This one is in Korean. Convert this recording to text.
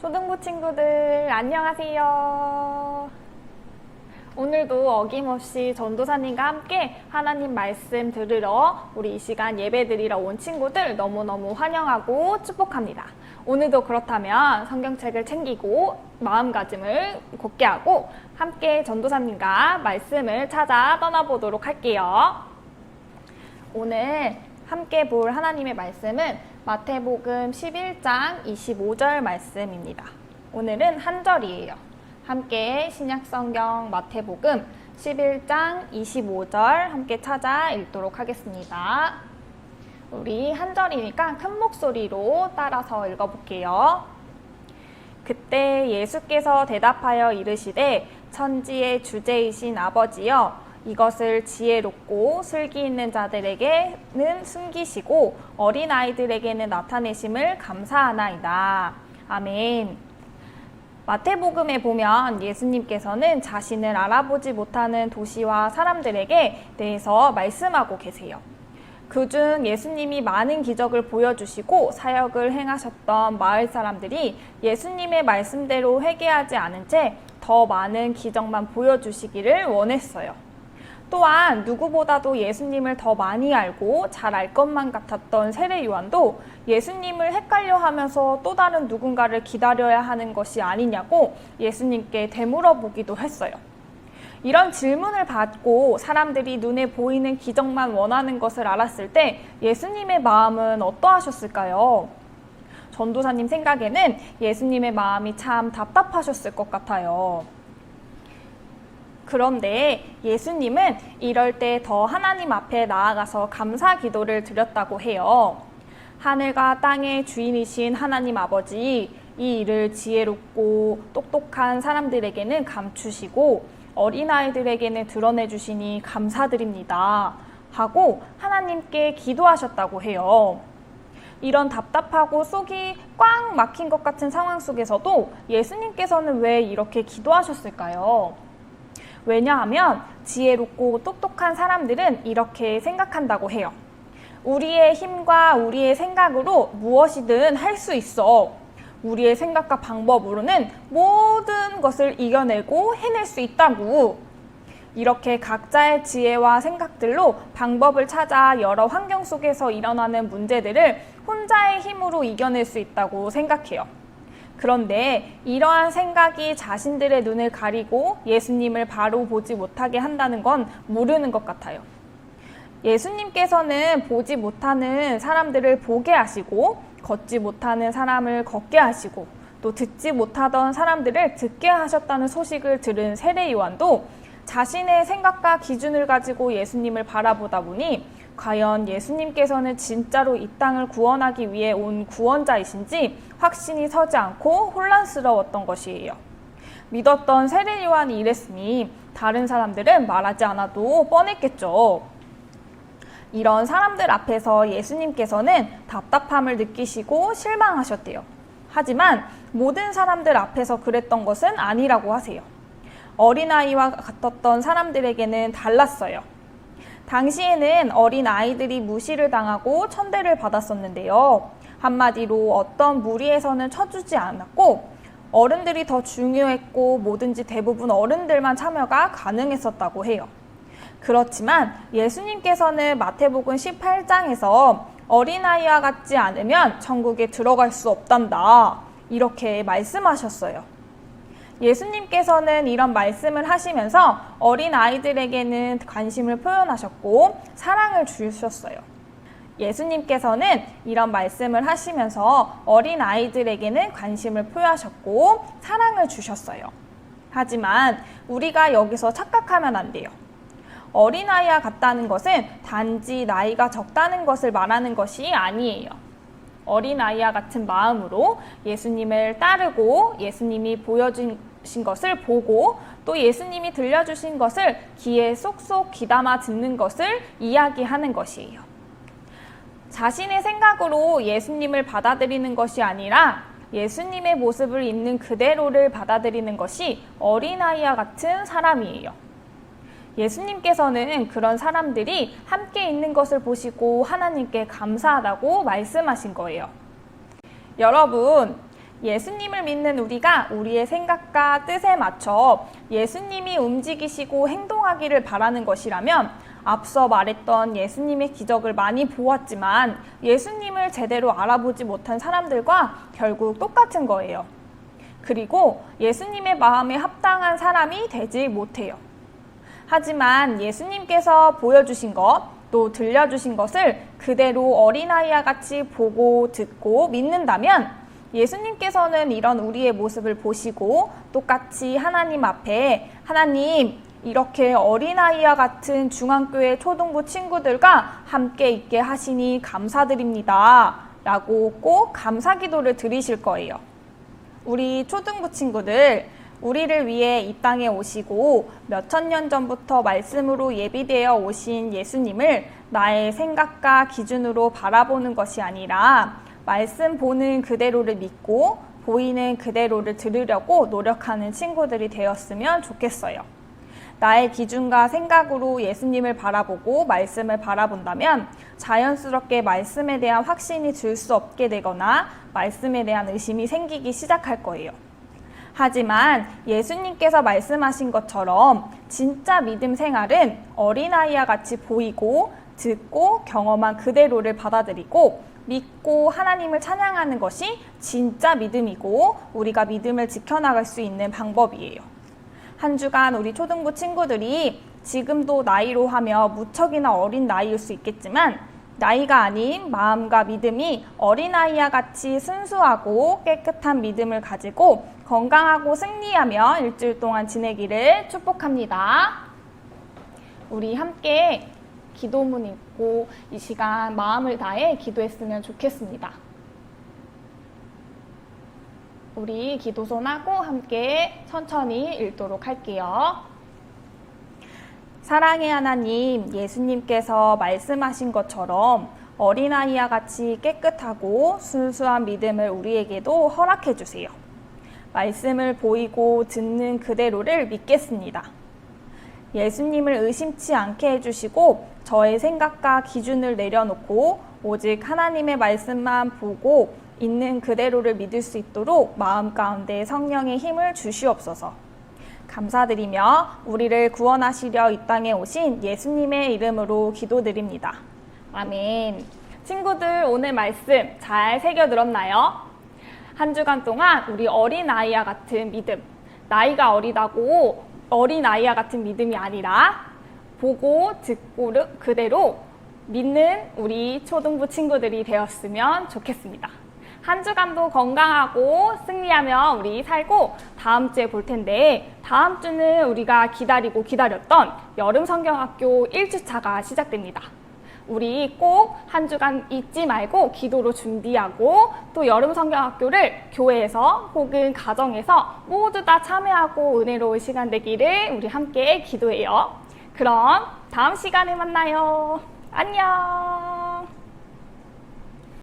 초등부 친구들 안녕하세요. 오늘도 어김없이 전도사님과 함께 하나님 말씀 들으러 우리 이 시간 예배 드리러 온 친구들 너무너무 환영하고 축복합니다. 오늘도 그렇다면 성경책을 챙기고 마음가짐을 굳게 하고 함께 전도사님과 말씀을 찾아 떠나보도록 할게요. 오늘 함께 볼 하나님의 말씀은 마태복음 11장 25절 말씀입니다. 오늘은 한 절이에요. 함께 신약성경 마태복음 11장 25절 함께 찾아 읽도록 하겠습니다. 우리 한 절이니까 큰 목소리로 따라서 읽어볼게요. 그때 예수께서 대답하여 이르시되 천지의 주제이신 아버지여 이것을 지혜롭고 슬기 있는 자들에게는 숨기시고 어린아이들에게는 나타내심을 감사하나이다. 아멘. 마태복음에 보면 예수님께서는 자신을 알아보지 못하는 도시와 사람들에게 대해서 말씀하고 계세요. 그중 예수님이 많은 기적을 보여주시고 사역을 행하셨던 마을 사람들이 예수님의 말씀대로 회개하지 않은 채 더 많은 기적만 보여주시기를 원했어요. 또한 누구보다도 예수님을 더 많이 알고 잘 알 것만 같았던 세례 요한도 예수님을 헷갈려 하면서 또 다른 누군가를 기다려야 하는 것이 아니냐고 예수님께 되물어 보기도 했어요. 이런 질문을 받고 사람들이 눈에 보이는 기적만 원하는 것을 알았을 때 예수님의 마음은 어떠하셨을까요? 전도사님 생각에는 예수님의 마음이 참 답답하셨을 것 같아요. 그런데 예수님은 이럴 때 더 하나님 앞에 나아가서 감사 기도를 드렸다고 해요. 하늘과 땅의 주인이신 하나님 아버지, 이 일을 지혜롭고 똑똑한 사람들에게는 감추시고 어린아이들에게는 드러내주시니 감사드립니다. 하고 하나님께 기도하셨다고 해요. 이런 답답하고 속이 꽉 막힌 것 같은 상황 속에서도 예수님께서는 왜 이렇게 기도하셨을까요? 왜냐하면 지혜롭고 똑똑한 사람들은 이렇게 생각한다고 해요. 우리의 힘과 우리의 생각으로 무엇이든 할 수 있어. 우리의 생각과 방법으로는 모든 것을 이겨내고 해낼 수 있다고. 이렇게 각자의 지혜와 생각들로 방법을 찾아 여러 환경 속에서 일어나는 문제들을 혼자의 힘으로 이겨낼 수 있다고 생각해요. 그런데 이러한 생각이 자신들의 눈을 가리고 예수님을 바로 보지 못하게 한다는 건 모르는 것 같아요. 예수님께서는 보지 못하는 사람들을 보게 하시고 걷지 못하는 사람을 걷게 하시고 또 듣지 못하던 사람들을 듣게 하셨다는 소식을 들은 세례 요한도 자신의 생각과 기준을 가지고 예수님을 바라보다 보니 과연 예수님께서는 진짜로 이 땅을 구원하기 위해 온 구원자이신지 확신이 서지 않고 혼란스러웠던 것이에요. 믿었던 세례 요한이 이랬으니 다른 사람들은 말하지 않아도 뻔했겠죠. 이런 사람들 앞에서 예수님께서는 답답함을 느끼시고 실망하셨대요. 하지만 모든 사람들 앞에서 그랬던 것은 아니라고 하세요. 어린아이와 같았던 사람들에게는 달랐어요. 당시에는 어린아이들이 무시를 당하고 천대를 받았었는데요. 한마디로 어떤 무리에서는 쳐주지 않았고 어른들이 더 중요했고 뭐든지 대부분 어른들만 참여가 가능했었다고 해요. 그렇지만 예수님께서는 마태복음 18장에서 어린아이와 같지 않으면 천국에 들어갈 수 없단다. 이렇게 말씀하셨어요. 예수님께서는 이런 말씀을 하시면서 어린아이들에게는 관심을 표현하셨고 사랑을 주셨어요. 예수님께서는 이런 말씀을 하시면서 어린아이들에게는 관심을 표하셨고 사랑을 주셨어요. 하지만 우리가 여기서 착각하면 안 돼요. 어린아이와 같다는 것은 단지 나이가 적다는 것을 말하는 것이 아니에요. 어린아이와 같은 마음으로 예수님을 따르고 예수님이 보여주신 것을 보고 또 예수님이 들려주신 것을 귀에 쏙쏙 귀담아 듣는 것을 이야기하는 것이에요. 자신의 생각으로 예수님을 받아들이는 것이 아니라 예수님의 모습을 있는 그대로를 받아들이는 것이 어린아이와 같은 사람이에요. 예수님께서는 그런 사람들이 함께 있는 것을 보시고 하나님께 감사하다고 말씀하신 거예요. 여러분, 예수님을 믿는 우리가 우리의 생각과 뜻에 맞춰 예수님이 움직이시고 행동하기를 바라는 것이라면 앞서 말했던 예수님의 기적을 많이 보았지만 예수님을 제대로 알아보지 못한 사람들과 결국 똑같은 거예요. 그리고 예수님의 마음에 합당한 사람이 되지 못해요. 하지만 예수님께서 보여주신 것, 또 들려주신 것을 그대로 어린아이와 같이 보고 듣고 믿는다면 예수님께서는 이런 우리의 모습을 보시고 똑같이 하나님 앞에 하나님, 이렇게 어린아이와 같은 중앙교회 초등부 친구들과 함께 있게 하시니 감사드립니다. 라고 꼭 감사기도를 드리실 거예요. 우리 초등부 친구들, 우리를 위해 이 땅에 오시고 몇천 년 전부터 말씀으로 예비되어 오신 예수님을 나의 생각과 기준으로 바라보는 것이 아니라 말씀 보는 그대로를 믿고 보이는 그대로를 들으려고 노력하는 친구들이 되었으면 좋겠어요. 나의 기준과 생각으로 예수님을 바라보고 말씀을 바라본다면 자연스럽게 말씀에 대한 확신이 들 수 없게 되거나 말씀에 대한 의심이 생기기 시작할 거예요. 하지만 예수님께서 말씀하신 것처럼 진짜 믿음 생활은 어린아이와 같이 보이고 듣고 경험한 그대로를 받아들이고 믿고 하나님을 찬양하는 것이 진짜 믿음이고 우리가 믿음을 지켜나갈 수 있는 방법이에요. 한 주간 우리 초등부 친구들이 지금도 나이로 하며 무척이나 어린 나이일 수 있겠지만 나이가 아닌 마음과 믿음이 어린아이와 같이 순수하고 깨끗한 믿음을 가지고 건강하고 승리하며 일주일 동안 지내기를 축복합니다. 우리 함께 기도문 읽고 이 시간 마음을 다해 기도했으면 좋겠습니다. 우리 기도손하고 함께 천천히 읽도록 할게요. 사랑의 하나님, 예수님께서 말씀하신 것처럼 어린아이와 같이 깨끗하고 순수한 믿음을 우리에게도 허락해 주세요. 말씀을 보이고 듣는 그대로를 믿겠습니다. 예수님을 의심치 않게 해주시고 저의 생각과 기준을 내려놓고 오직 하나님의 말씀만 보고 있는 그대로를 믿을 수 있도록 마음 가운데 성령의 힘을 주시옵소서. 감사드리며 우리를 구원하시려 이 땅에 오신 예수님의 이름으로 기도드립니다. 아멘. 친구들, 오늘 말씀 잘 새겨 들었나요? 한 주간 동안 우리 어린아이와 같은 믿음, 나이가 어리다고 어린아이와 같은 믿음이 아니라 보고 듣고 그대로 믿는 우리 초등부 친구들이 되었으면 좋겠습니다. 한 주간도 건강하고 승리하며 우리 살고 다음 주에 볼 텐데 다음 주는 우리가 기다리고 기다렸던 여름 성경학교 1주차가 시작됩니다. 우리 꼭 한 주간 잊지 말고 기도로 준비하고 또 여름 성경학교를 교회에서 혹은 가정에서 모두 다 참여하고 은혜로운 시간 되기를 우리 함께 기도해요. 그럼 다음 시간에 만나요. 안녕.